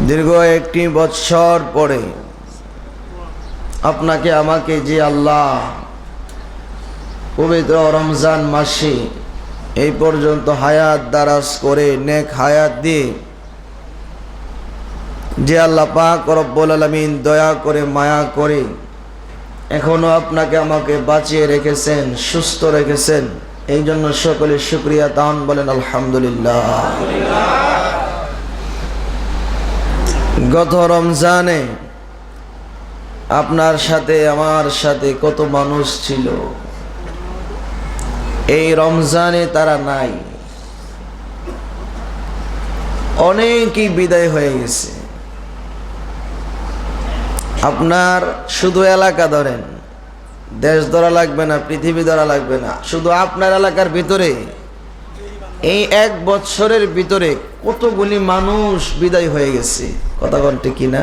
দীর্ঘ একটি বছর পরে আপনাকে আমাকে যে আল্লাহ পবিত্র রমজান মাসে এই পর্যন্ত হায়াত দারাজ করে নেক হায়াত দিয়ে যে আল্লাহ পাক রব্বুল আলামিন দয়া করে মায়া করে এখনো আপনাকে আমাকে বাঁচিয়ে রেখেছেন, সুস্থ রেখেছেন, এই জন্য সকলে শুকরিয়া দান বলেন আলহামদুলিল্লাহ। গত রমজানে আপনার সাথে আমার সাথে কত মানুষ ছিল, এই রমজানে তারা নাই, অনেকেই বিদায় হয়ে গেছে। আপনার শুধু এলাকা ধরেন, দেশ ধরা লাগবে না, পৃথিবী ধরা লাগবে না, শুধু আপনার এলাকার ভিতরে এই এক বছরের ভিতরে কতগুলি মানুষ বিদায় হয়ে গেছে। কথা বল ঠিক কিনা?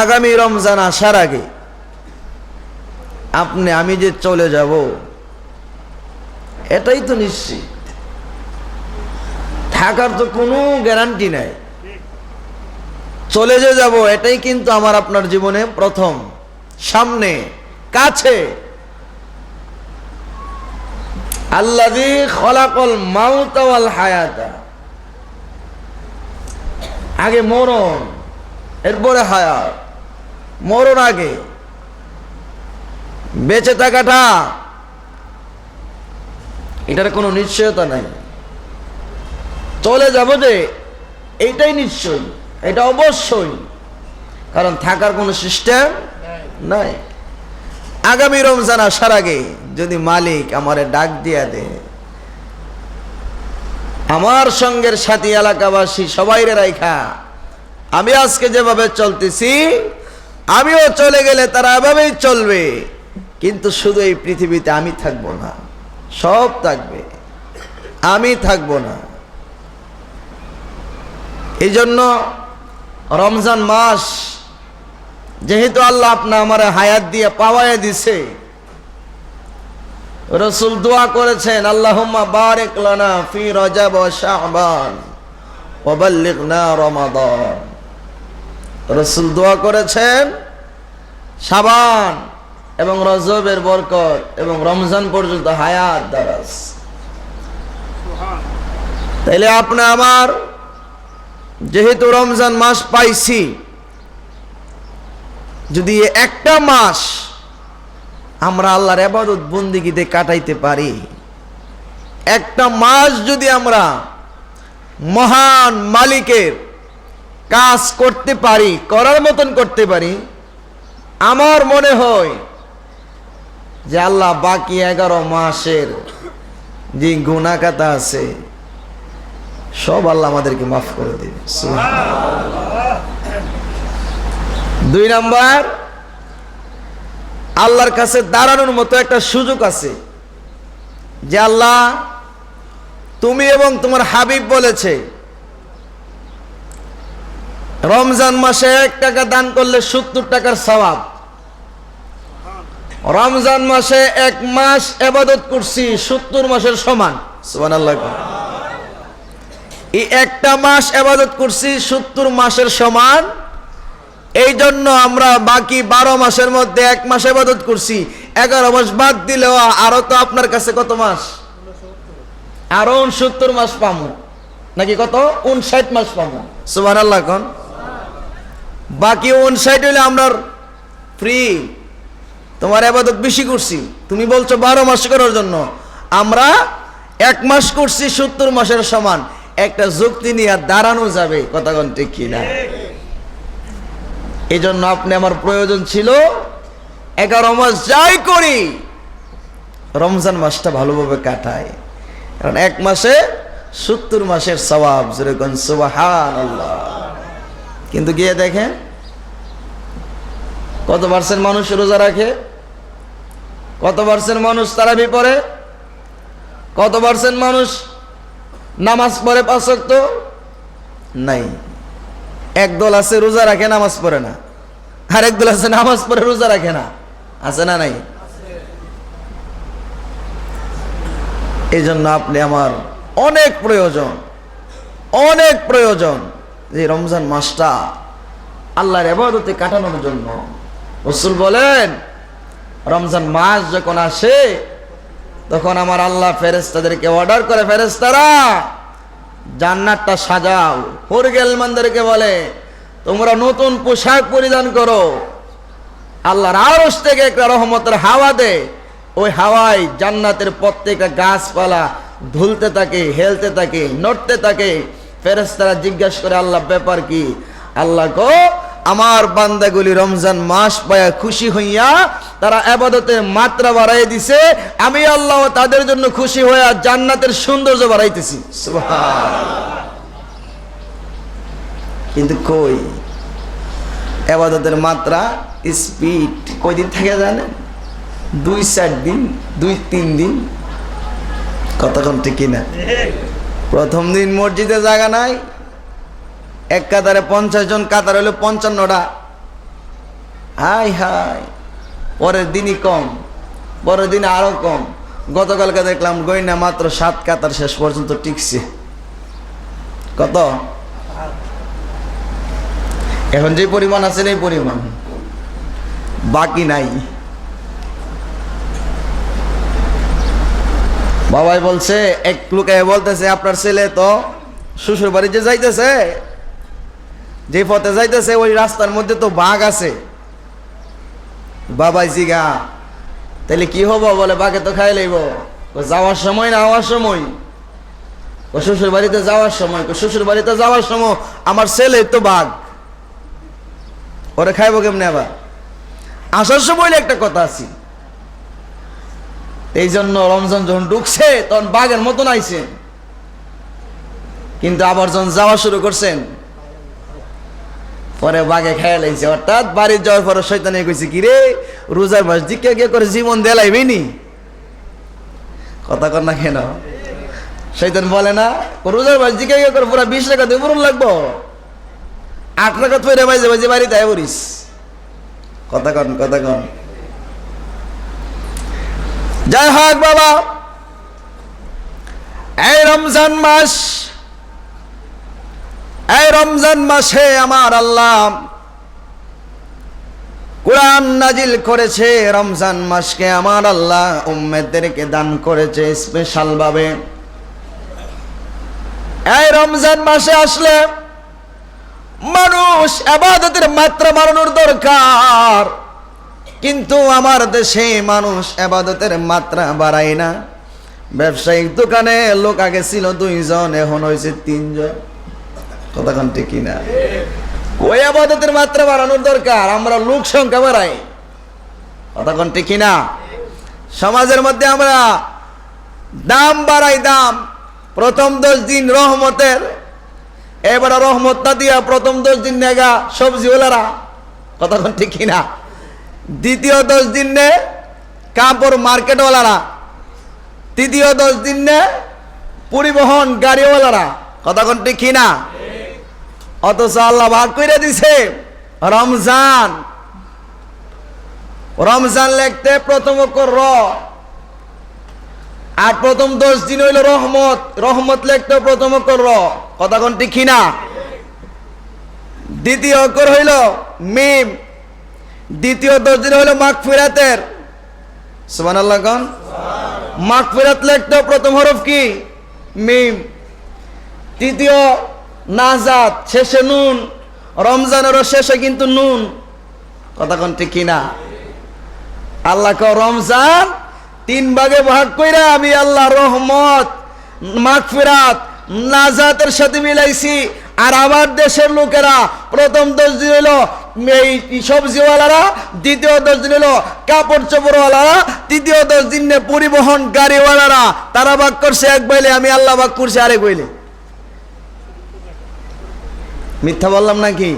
আগামী রমজান আসার আগে আমি যে চলে যাব এটাই তো নিশ্চিত, থাকার তো কোনো গ্যারান্টি নাই। চলে যে যাব এটাই কিন্তু আমার আপনার জীবনে প্রথম, সামনে, কাছে। আল্লাযী খলাকাল মাউতা ওয়াল হায়াতা, আগে মরণ এরপরে হায়াত। মরণ আগে, বেঁচে থাকাটা এটার কোনো নিশ্চয়তা নাই। চলে যাব যে এইটাই নিশ্চয়, এটা অবশ্যই, কারণ থাকার কোনো সিস্টেম নাই। আগামী রমজান আসার আগে যদি মালিক আমারে ডাক দিয়া দে, আমার সঙ্গের সাথী এলাকাবাসী সবাইরে রাইখা আমি আজকে যেভাবে চলতেছি আমিও চলে গেলে তারা এভাবেই চলবে, কিন্তু শুধু এই পৃথিবীতে আমি থাকবো না, সব থাকবে, আমি থাকবো না। এই জন্য রমজান মাস যেহেতু আল্লাহ আপনা আমার হায়াত দিয়ে পাওয়ায় দিছে, রাসূল দোয়া করেছেন আল্লাহুম্মা বারিক লানা ফি রজব ওয়া শাবান ওয়া বাল্লিগনা রমাদান। রাসূল দোয়া করেছেন শাবান এবং রজবের বরকত এবং রমজান পর্যন্ত হায়াত দারাজ। তাইলে আপনি আমার যেহেতু রমজান মাস পাইছি, যদি একটা মাস আমরা আল্লাহর ইবাদত বন্দেগীতে কাটাইতে পারি, একটা মাস যদি আমরা মহান মালিকের কাজ করতে পারি, করার মতন করতে পারি, আমার মনে হয় যে আল্লাহ বাকি 11 মাসের যে গুনাহ খাতা আছে সব আল্লাহ আমাদেরকে মাফ করে দেবে। দুই নাম্বার, আল্লাহর কাছে দাঁড়ানোর মতো একটা সুযোগ আছে যে আল্লাহ তুমি এবং তোমার হাবিব বলেছে রমজান মাসে 1 টাকা দান করলে 70 টাকার সওয়াব। রমজান মাসে 1 মাস ইবাদত করছি 70 মাসের সমান। সুবহানাল্লাহ। এই একটা মাস ইবাদত করছি 70 মাসের সমান। এই জন্য আমরা বাকি 12 মাসের মধ্যে 1 মাস ইবাদত করছি, 11 মাস বাদ দিলেও আরো তো আপনার কাছে কত মাস? আরো 69 মাস পাবো, নাকি কত? 59 মাস পাবো। সুবহানাল্লাহ। কোন বাকি 59 হলে আমরা ফ্রি। তোমার ইবাদত বেশি করছি, তুমি বলছো 12 মাস করার জন্য, আমরা 1 মাস করছি 70 মাসের সমান। একটা যুক্তি নিয়ে দাঁড়ানো যাবে। কথা কোন ঠিক কিনা? এই জন্য আপনি আমার প্রয়োজন ছিল 11 মাস যাই করি রমজান মাসটা ভালোভাবে কাটায়, কারণ 1 মাসে 70 মাসের সওয়াব। যেরকম সুবহানাল্লাহ। কিন্তু গিয়ে দেখেন কত পার্সেন্ট মানুষ রোজা রাখে, কত পার্সেন্ট মানুষ তারাবি পড়ে, কত পার্সেন্ট মানুষ নামাজ পড়ে 5 ওয়াক্ত? নাই। একদল আছে রোজা রাখে নামাজ পড়ে না, আর একদল আছে নামাজ পড়ে রোজা রাখে না। আছে না নাই? এই জন্য আপনি আমার অনেক প্রয়োজন, অনেক প্রয়োজন। যে রমজান মাসটা আল্লাহর ইবাদতে কাটানোর জন্য। রাসূল বলেন রমজান মাস যখন আসে তখন আমার আল্লাহ ফেরেশতাদেরকে অর্ডার করে, ফেরেশতারা জান্নাতটা সাজাও। হুরগেলমানদেরকে বলে তোমরা নতুন পোশাক পরিধান করো। আল্লাহর আরশ থেকে একটা রহমতের হাওয়া দে, ওই হাওয়ায় জান্নাতের প্রত্যেকটা গাছপালা ধুলতে থাকে, হেলতে থাকে, নড়তে থাকে। ফেরেশতারা জিজ্ঞাসা করে আল্লাহ ব্যাপার কি? আল্লাহ গো আমার বান্দাগুলি রমজান মাস পায়া খুশি হইয়া তারা ইবাদতের মাত্রা বাড়াই দিছে, আমি আল্লাহ তাদের জন্য খুশি হইয়া জান্নাতের সৌন্দর্য বাড়াইতেছি। সুবহানাল্লাহ। কিন্তু কই ইবাদতের মাত্রা স্পিড কয়দিন থাকে জানেন? 2-4 দিন, 2-3 দিন। কতক্ষণ ঠিক কিনা? প্রথম দিন মসজিদে জায়গা নাই, এক কাতারে 50 জন, কাতার হলো 55টা। হাই হাই, পরের দিনই কম, পরের দিন আরো কম। গতকালকে দেখলাম গইনা মাত্র 7 কাতার শেষ পর্যন্ত টিকছে। কত? এখন যে পরিমাণ আছে এই পরিমাণ, বাকি নাই। বাবাই বলছে, এক লোকে বলতেছে আপনার ছেলে তো শ্বশুর বাড়ি যে যাইতেছে, যে পথে যাইতেছে ওই রাস্তার মধ্যে তো বাঘ আছে। বাবাই জিগা তাহলে কি হবো? বলে বাঘে তো খাই লইব। যাওয়ার সময় না আওয়ার সময়? ও শ্বশুর বাড়িতে যাওয়ার সময়। শ্বশুর বাড়িতে যাওয়ার সময় আমার ছেলে তো বাঘ, ওরে খাইবো কেমনে? আবার আসার সময় একটা কথা আছে। এই জন্য রমজান যখন ঢুকছে তখন বাঘের মতন আইছে, কিন্তু আবার যখন যাওয়া শুরু করছেন পরে বাঘে খাইয়া লাইছে। অর্থাৎ বাড়ি যাওয়ার পরে শয়তানে কইছে কি রে রোজার মাস জিজ্ঞা গিয়ে করে জীবন দেলাইবে নি? কথা কর না কেন? শয়তান বলে না রোজার মাস জিজ্ঞা গিয়ে করে পুরা 20 টাকা দিয়ে পূরণ লাগবো, 8 টাকা তৈরি বাজে বাজে বাড়িতে আয় বলিস। কথা কন, কথা কন। যাই হোক বাবা, এই রমজান মাস, এই রমজান মাসে আমার আল্লাহ কোরআন নাজিল করেছে। রমজান মাসকে আমার আল্লাহ উম্মতদেরকে দান করেছে স্পেশাল ভাবে। এই রমজান মাসে আসলে মানুষ ইবাদতের মাত্রা বাড়ানোর দরকার, কিন্তু আমার দেশে মানুষ ইবাদতের মাত্রা বাড়ায় না। ব্যবসায়িক দোকানে লোক আগে ছিল 2 জন, এখন হয়েছে 3 জন। কতক্ষণ ঠিক কিনা? ওই ইবাদতের মাত্রা বাড়ানোর দরকার, আমরা লোক সংখ্যা বাড়াই। কতক্ষণ ঠিক কিনা? সমাজের মধ্যে আমরা দাম বাড়াই, দাম। প্রথম 10 দিন রহমতের, এবার রহমতটা দিয়া প্রথম 10 দিন নেগা সবজিওয়ালারা। কতক্ষণ ঠিক কিনা? দ্বিতীয় 10 দিন নে কাপড় মার্কেটওয়ালারা, তৃতীয় 10 দিন নে পরিবহন গাড়িওয়ালারা। কতক্ষণ ঠিক কিনা? অথচ আল্লাহ ভাগ করে দিছে রমজান। রমজান লিখতে প্রথম অক্ষর র, আর প্রথম 10 দিন হইল রহমত। রহমত লিখতে প্রথম অক্ষর র। কতক্ষণ ঠিক কিনা? দ্বিতীয় অক্ষর হইল মিম। দ্বিতীয় 10 দিন হইল মাগফিরাতের। সুবহানাল্লাহ কোন? মাগফিরাত লিখতে প্রথম হরফ কি? মিম। তৃতীয় নাজাত, শেষে নুন। রমজানের শেষে কিন্তু নুন। কতক্ষণ ঠিক কিনা? আল্লাহ কো রমজান 3 ভাগে ভাগ কইরা আমি আল্লাহ রহমত, মাগফিরাত, নাজাতের সাথে মিলাইছি। আর আমার দেশের লোকেরা প্রথম 10 দিন হইল এই সবজিওয়ালারা, দ্বিতীয় 10 দিন হইল কাপড় চোপড়ওয়ালারা, তৃতীয় 10 দিন পরিবহন গাড়িওয়ালারা। তারা ভাগ করছে এক বাইলে, আমি আল্লাহ ভাগ করছি আরেক বাইলে। মিথ্যা বললাম নাকি?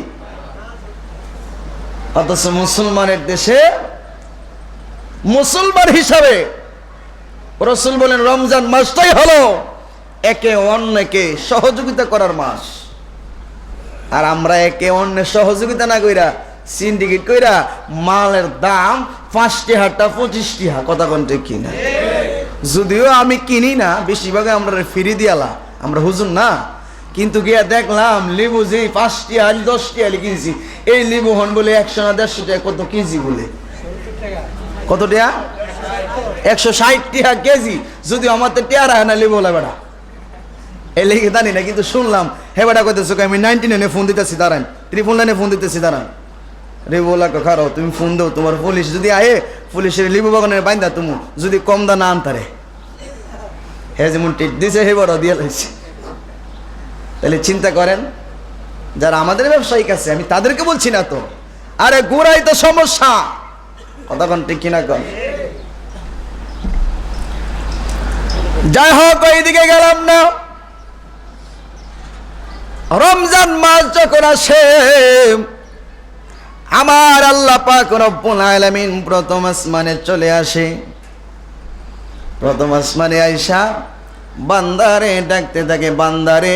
অথচ মুসলমানের দেশে মুসলমান হিসাবে রাসূল বলেন রমজান মাসটাই হলো একে অন্যকে সহযোগিতা করার মাস। আর আমরা একে অন্যের সহযোগিতা না কইরা সিন্ডিকেট কইরা মালের দাম 5 টাকা 25 টাকা। কথা কোন ঠিক কিনা? যদিও আমি কিনি না, বেশিরভাগ আমরা ফ্রি দিয়ালা, আমরা হুজুর না, কিন্তু গিয়া দেখলাম লেবু যে 5টি আলি 10টি আলি কিনছি, এই লেবু হন বলে 100 না 150 টাকা কত কেজি বলে, কত টাকা 160 টাকা কেজি। যদি আমার তো টেয়ারা না লেবু বলে বেড়া এই লেগে জানি না, কিন্তু শুনলাম হে বেটা কইতেছো আমি 99 ফোন দিতেছি দাঁড়ান, 999 ফোন দিতেছি দাঁড়ান। রে বলা খারাপ তুমি ফোন দাও, তোমার পুলিশ যদি আয়ে পুলিশের লেবু বাগানের বাইন্দা তুমি যদি কম দা না আনতারে হে যেমন টিট দিছে হে বড় দিয়ে লাইছে। তাহলে চিন্তা করেন যারা আমাদের ব্যবসায়িক আছে, আমি তাদেরকে বলছি না তো, আরে গোড়াই তো সমস্যা, কতক্ষণ ঠিক কিনা কর। যাই হোক ওইদিকে গেলাম না। রমজান মাস যখন আসে আমার আল্লাহ পাক রব্বুল আলামিন প্রথম আসমানে চলে আসে। প্রথম আসমানে আইসা বান্দারে ডাকতে থাকে, বান্দারে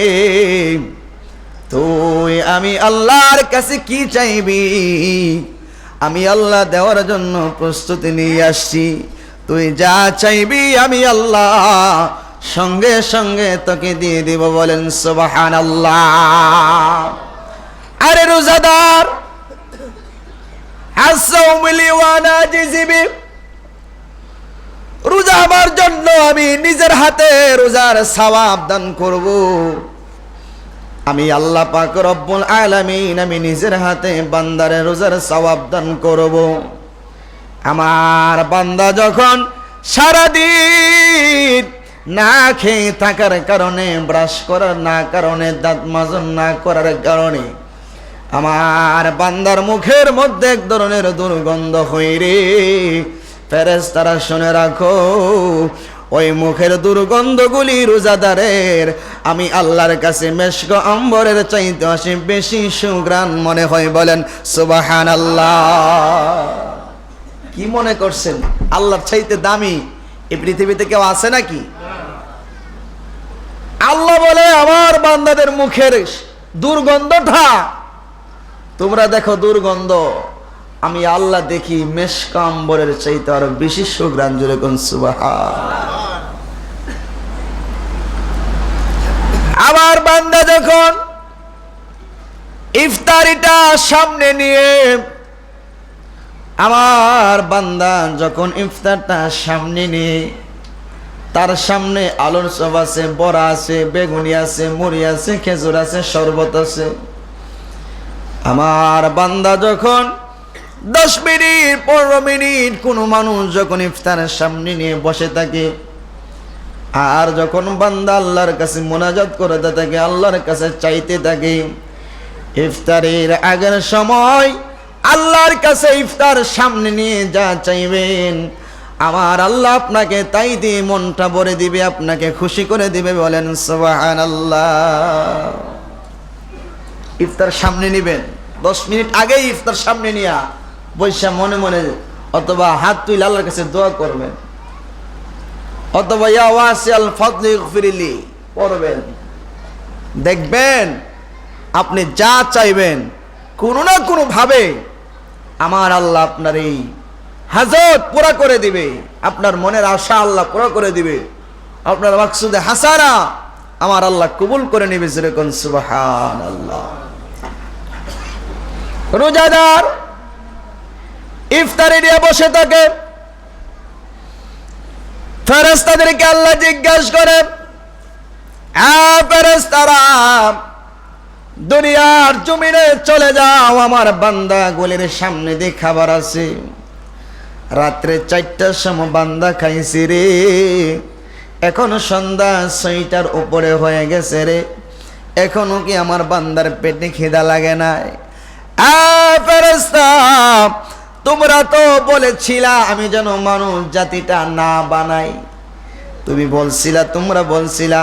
তুই আমি আল্লাহর কাছে কি চাইবি, আমি আল্লাহ দেওয়ার জন্য প্রস্তুতি নিয়ে আসছি। তুই যা চাইবি আমি আল্লাহ সঙ্গে সঙ্গে তোকে দিয়ে দিব। বলেন সুবহানাল্লাহ। আরে রোজাদার আসাউমিলি ওয়ানা জিজিবি, রোজা আমার জন্য আমি নিজের হাতে রোজার সওয়াব দান করব। আমি আল্লাহ পাক রব্বুল আলামিন আমি নিজের হাতে বান্দারে রোজার সওয়াব দান করব। আমার বান্দা যখন সারাদিন না খেয়ে থাকার কারণে, ব্রাশ করার না কারণে, দাঁত মাজন না করার কারণে আমার বান্দার মুখের মধ্যে এক ধরনের দুর্গন্ধ হয় রে, ফেরেশতারা শুনে রাখো, ওই মুখের দুর্গন্ধগুলি রোজাদারের আমি আল্লাহর কাছে মেশক আম্বরের চাইতে আসে বেশি সুঘ্রাণ মনে হয়। বলেন সুবহানাল্লাহ। কি মনে করছেন আল্লাহর চাইতে দামি এই পৃথিবীতে কেউ আছে নাকি? আল্লাহ বলে আমার বান্দাদের মুখের দুর্গন্ধটা তোমরা দেখো, দুর্গন্ধ আমি আল্লাহ দেখি মেশক আম্বরের চাইতে আরো বেশি সুঘ্রাণ। জোরে কোন সুবহানাল্লাহ। আমার বান্দা যখন ইফতারিটা সামনে নিয়ে, আমার বান্দা যখন ইফতারটা সামনে নিয়ে, তার সামনে আলুর চপ আছে, বড়া আছে, বেগুনি আছে, মুড়ি আছে, খেজুর আছে, শরবত আছে। আমার বান্দা যখন 10 মিনিট 15 মিনিট কোনো মানুষ যখন ইফতারের সামনে নিয়ে বসে থাকে, আর যখন বান্দা আল্লাহর কাছে মোনাজাত করতে থাকে, আল্লাহর কাছে চাইতে থাকে, ইফতারের আগের সময় আল্লাহর কাছে ইফতার সামনে নিয়ে যা চাইবেন আমার আল্লাহ আপনাকে তাই দিয়ে মনটা ভরে দিবে, আপনাকে খুশি করে দিবে। বলেন সুবহানাল্লাহ। ইফতার সামনে নিবেন, 10 মিনিট আগেই ইফতার সামনে নিয়া বৈশা মনে মনে অথবা হাত তুলে আল্লাহর কাছে দোয়া করবেন, অথবা ইয়া ওয়াসিআল ফাদলি ইগফিরলি পড়বেন। দেখবেন আপনি যা চাইবেন কোনো না কোনো ভাবে আমার আল্লাহ আপনার এই হাজত পুরা করে দিবে, আপনার মনের আশা আল্লাহ পুরা করে দিবে, আপনার মাকসুদে হাসানা আমার আল্লাহ কবুল করে নেবে। যেরকম সুবহানাল্লাহ। রোজাদার ইফতারি নিয়ে বসে থাকে, ফেরেশতাদেরকে আল্লাহ জিজ্ঞাসা করে, ফেরেশতারা দুনিয়ার জমিনে চলে যাও, আমার বান্দা গুলির সামনে দিয়ে খাবার আছে। রাত্রে 4টার সময় বান্দা খাইছি রে, এখন সন্ধ্যা 6টার উপরে হয়ে গেছে রে, এখনো কি আমার বান্দার পেটে খিদা লাগে নাই? ফেরেশতা তোমরা তো বলেছিলা আমি যেন মানুষ জাতিটা না বানাই, তুমি বলছিলা, তোমরা বলছিলা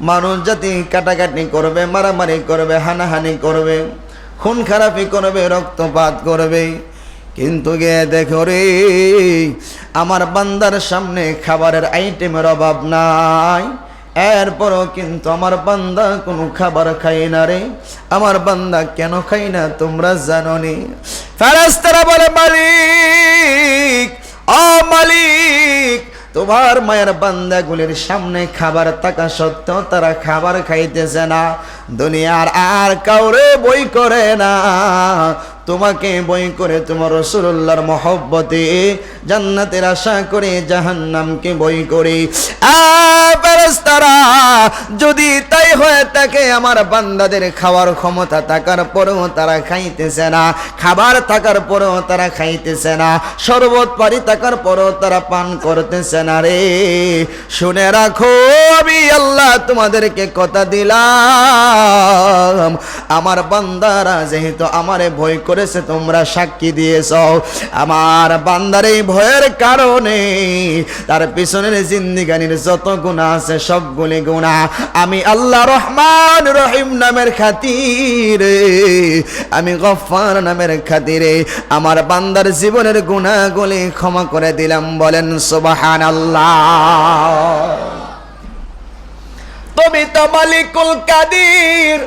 মানুষ জাতি কাটাকাটি করবে, মারামারি করবে, হানাহানি করবে, খুন খারাপি করবে, রক্তপাত করবে, কিন্তু গে দেখো রে আমার বান্দার সামনে খাবারের আইটেমের অভাব নাই, এরপরও কিন্তু আমার বান্দা কোনো খাবার খাই না রে। আমার বান্দা কেন খাই না তোমরা জানো নি? ফেরেশতারা বলে, মালিক ও মালিক তোমার মায়ের বান্দাগুলির সামনে খাবার থাকা সত্ত্বেও তারা খাবার খাইতেছে না, দুনিয়ার আর কাউরে বই করে না, তোমাকে বই করে তোমার রাসূলুল্লাহর মহব্বতে জান্নাতের আশা করে জাহান্নামকে বই করে। ফেরেশতারা, যদি তাই হয়ে থাকে আমার বান্দাদের খাওয়ার ক্ষমতা থাকার পরেও তারা খাইতেছে না, খাবার থাকার পরেও তারা খাইতেছে না, শরবত পানি থাকার পরেও তারা পান করতেছে না রে, শুনে রাখো আমি আল্লাহ তোমাদেরকে কথা দিলাম, আমার বান্দারা যেহেতু আমারে ভয় করেছে, তোমরা সাক্ষী দিয়েছ, আমার বান্দার এই ভয়ের কারণে তার পিছনের জিন্দেগানির যত গুনাহ আছে সবগুলি গুনাহ আমি আল্লাহ রহমান রহিম নামের খাতিরে, আমি গফফার নামের খাতিরে আমার বান্দার জীবনের গুনাহগুলি ক্ষমা করে দিলাম। বলেন সুবহানাল্লাহ। তুমি তো মালিকুল কাদির,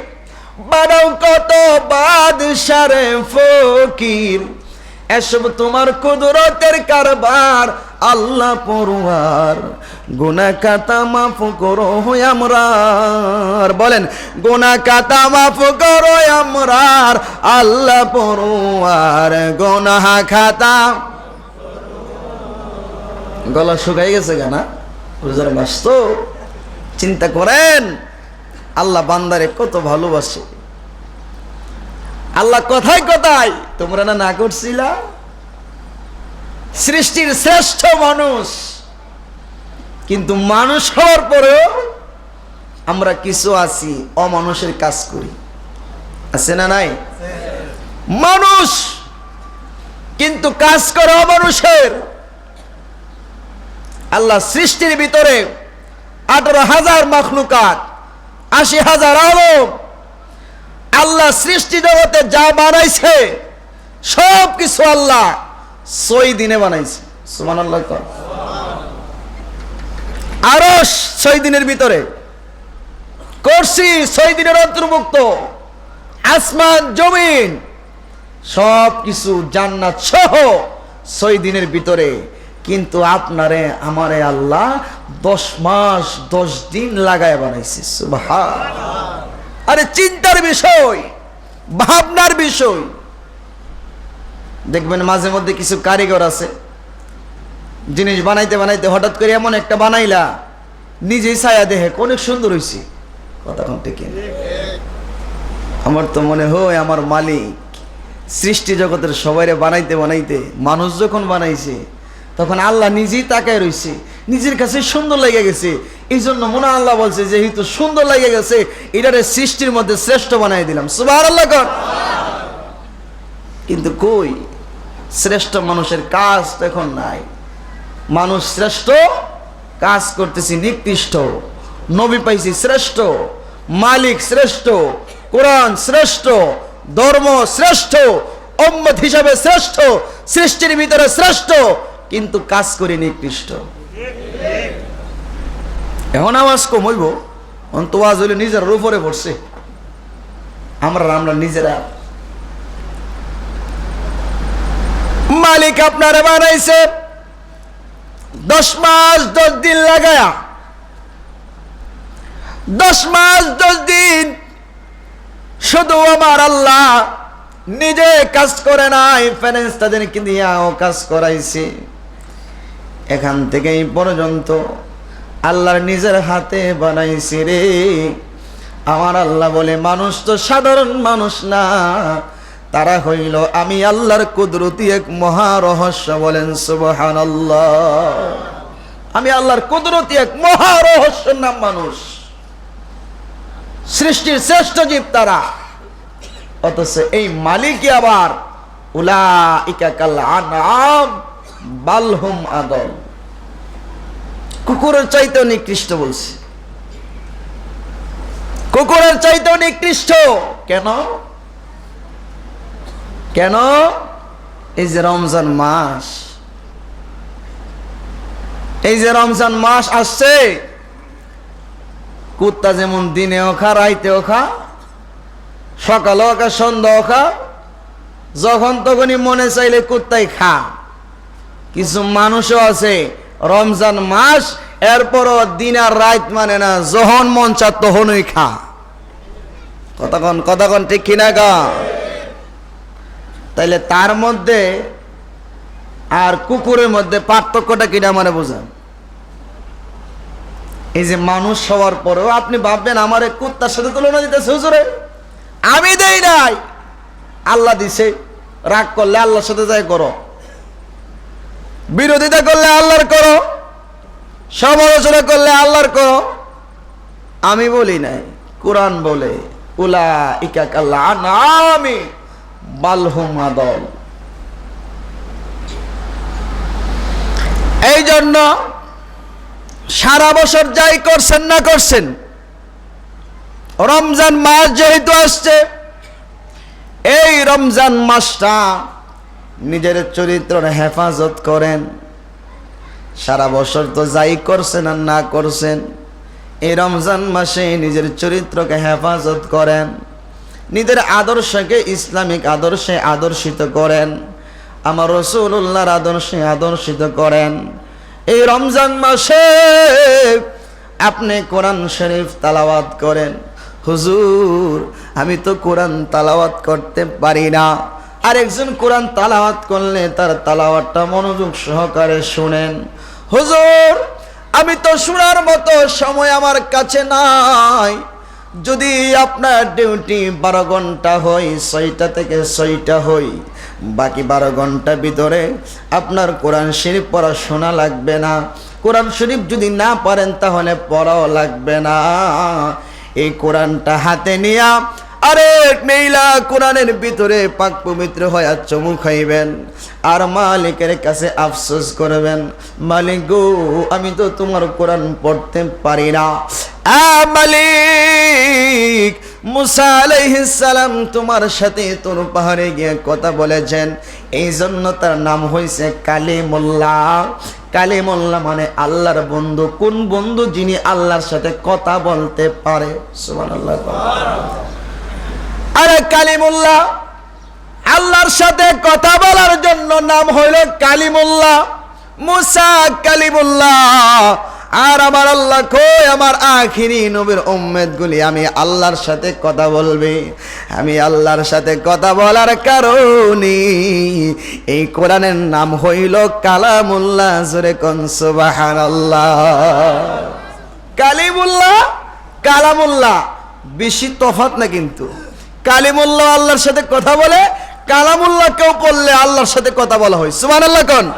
বানাও কত বাদশারে ফকির, এসব তোমার কুদরতের কারবার আল্লাহ পরওয়ার, গুনাহ খাতা মাফ করো আমরার। বলেন গুনাহ খাতা মাফ করো আমরার আল্লাহ পরওয়ার, গুনাহ খাতা। গলা শুকাই গেছে গানা রোজার মাস তো, চিন্তা করেন আল্লাহ বান্দারে কত ভালোবাসে। আল্লাহ কথায় কথায় তোমরা না করছিলা, সৃষ্টির শ্রেষ্ঠ মানুষ, কিন্তু মানুষ হওয়ার পরেও আমরা কিছু আছি অমানুষের কাজ করি, আছে না নাই? মানুষ কিন্তু কাজ করে অমানুষের। আল্লাহ সৃষ্টির ভিতরে 18,000 মাখলুকাত, 80,000 আলম, আল্লাহ সৃষ্টি জগতে যা বানাইছে সব কিছু আল্লাহ 6 দিনে বানাইছে। সুবহানাল্লাহ। আরশ 6 দিনের ভিতরে, কুরসি 6 দিনের অন্তর্ভুক্ত, আসমান জমিন সব কিছু জান্নাত সহ 6 দিনের ভিতরে। কিন্তু আপনারে আমারে আল্লাহ 10 মাস 10 দিন লাগায় বানাইছে। সুবহানাল্লাহ। আরে চিন্তার বিষয়, ভাবনার বিষয়। দেখবেন মাঝে মধ্যে কিছু কারিগর আছে, জিনিস বানাইতে বানাইতে হঠাৎ করে এমন একটা বানাইলা নিজেই ছায়া দেখে অনেক সুন্দর হয়েছে। কথা কোন থেকে? আমার তো মনে হয় আমার মালিক সৃষ্টি জগতের সবাইরে বানাইতে বানাইতে মানুষ যখন বানাইছে তখন আল্লাহ নিজেই তাকায় রইছে, নিজের কাছে সুন্দর লেগে গেছে। এই জন্য মনে আল্লাহ বলছে যেহেতু সুন্দর লেগে গেছে এটারে সৃষ্টির মধ্যে শ্রেষ্ঠ বানাই দিলাম। সুবহানাল্লাহ। কিন্তু কই শ্রেষ্ঠ মানুষের কাজ তো এখন নাই। মানুষ শ্রেষ্ঠ, কাজ করতেছি নিকৃষ্ট। নবী পাইছি শ্রেষ্ঠ, মালিক শ্রেষ্ঠ, কোরআন শ্রেষ্ঠ, ধর্ম শ্রেষ্ঠ, উম্মত হিসাবে শ্রেষ্ঠ, সৃষ্টির ভিতরে শ্রেষ্ঠ, কিন্তু কাজ করে নিকৃষ্ট। এখন আওয়াজ কম হইব, তো আওয়াজ হইলে নিজের উপরে পড়ছে। আমরা নিজেরা। মালিক আপনারা বানাইছে 10 মাস 10 দিন লাগায়া, 10 মাস 10 দিন শুধু আমার আল্লাহ নিজে কাজ করে নাই, ফেরেশতাদেরকে দিয়াও কাজ করাইছে। এখান থেকে এই পর্যন্ত আল্লাহর নিজের হাতে বানাইছে রে। আমার আল্লাহ বলে মানুষ তো সাধারণ মানুষ না, তারা হইল আমি আল্লাহর কুদরতি এক মহা রহস্য। বলেন সুবহানাল্লাহ। আমি আল্লাহর কুদরতি এক মহা রহস্যের নাম মানুষ। সৃষ্টির শ্রেষ্ঠ জীব তারা, অথচ এই মালিকই আবার উলাইকা কাল আনআম বাল হুম আদল, কুকুরের চাইতেও নিকৃষ্ট বলছে। কুকুরের চাইতেও নিকৃষ্ট। কেন? কেন? এই যে রমজান মাস, এই যে রমজান মাস আসছে, কুত্তা যেমন দিনেও খা রাইতেও খা, সকালেও খা সন্ধ্যাও খা, যখন তখনই মনে চাইলে কুত্তাই খা। কিছু মানুষও আছে রমজান মাস, এরপরও দিন আর রাত মানে না, যখন মন চা তখনই খা। কতক্ষণ ঠিক কিনা গা? তাইলে তার মধ্যে আর কুকুরের মধ্যে পার্থক্যটা কিনা মানে বোঝান। এই যে মানুষ হওয়ার পরেও আপনি ভাববেন আমার কুত্তার সাথে তুলনা দিতেছে হুজুরে, আমি দেই নাই, আল্লাহ দিছে। রাগ করলে আল্লাহর সাথে যাই করো, বিরোধিতা করলে আল্লাহর করো, সমালোচনা করলে আল্লাহর করো। আমি বলি নাই, কোরআন বলে উলাইকা কাল আনআমি বাল হুম আদল। এই জন্য সারা বছর যাই করছেন না করছেন, রমজান মাস যেহেতু আসছে, এই রমজান মাসটা নিজের চরিত্রের হেফাজত করেন। সারা বছর তো যাই করছেন আর না করছেন, এই রমজান মাসে নিজের চরিত্রকে হেফাজত করেন, নিজের আদর্শকে ইসলামিক আদর্শে আদর্শিত করেন, আমার রাসূলুল্লাহর আদর্শে আদর্শিত করেন। এই রমজান মাসে আপনি কোরআন শরীফ তালাওয়াত করেন। হুজুর আমি তো কোরআন তালাওয়াত করতে পারি না। আরেকজন কোরআন তালাওয়াত করলে তার তালাওয়াতটা মনোযোগ সহকারে শুনেন। হুজুর আমি তো শোনার মতো সময় আমার কাছে নাই। যদি আপনার ডিউটি 12 ঘন্টা হয়, 6টা থেকে 6টা হয়, বাকি 12 ঘন্টার ভিতরে আপনার কোরআন শরীফ পড়া শোনা লাগবে না। কোরআন শরীফ যদি না পারেন তাহলে পড়াও লাগবে না। এই কোরআনটা হাতে নিয়া আরে মেইলা কোরআনের ভিতরে পাক পবিত্র হয়ে চুমু খাইবেন আর মালিকের কাছে আফসোস করবেন, মালিক গো আমি তো তোমার কোরআন পড়তে পারি না। মালিক মুসা আলাইহিস সালাম তোমার সাথে তোর পাহাড়ে গিয়ে কথা বলেছেন, এই জন্য তার নাম হয়েছে কালিমুল্লাহ। কালিমুল্লাহ মানে আল্লাহর বন্ধু। কোন বন্ধু? যিনি আল্লাহর সাথে কথা বলতে পারে। সুবহানাল্লাহ। আরে কালিমুল্লাহ আল্লাহর সাথে কথা বলার জন্য নাম হইল কালিমুল্লাহ। মুসা কালিমুল্লাহ। আর আমার আল্লাহ কই আমার আখিরি নবীর উম্মত গুলি আমি আল্লাহর সাথে কথা বলবে। আমি আল্লাহর সাথে কথা বলার কারণে এই কোরআনের নাম হইল কালামুল্লাহ। জোরে কোন সুবহানাল্লাহ। কালিমুল্লাহ কালামুল্লাহ বেশি তফাৎ না, কিন্তু কালিমুল্লাহ আল্লাহর সাথে কথা বলে, কালামুল্লাহ কেউ পড়লে আল্লাহর সাথে কথা বলা হয়। সুবহানাল্লাহ কোন।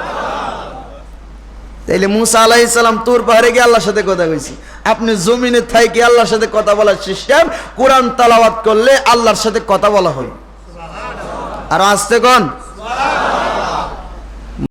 তাইলে মুসা আলাইহিস সালাম তুর পাহাড়ে গিয়ে আল্লাহর সাথে কথা কইছি। আপনি জমিনে থাইকে আল্লাহর সাথে কথা বলার সিস্টেম, কোরআন তেলাওয়াত করলে আল্লাহর সাথে কথা বলা হয়। আর আসতে কোন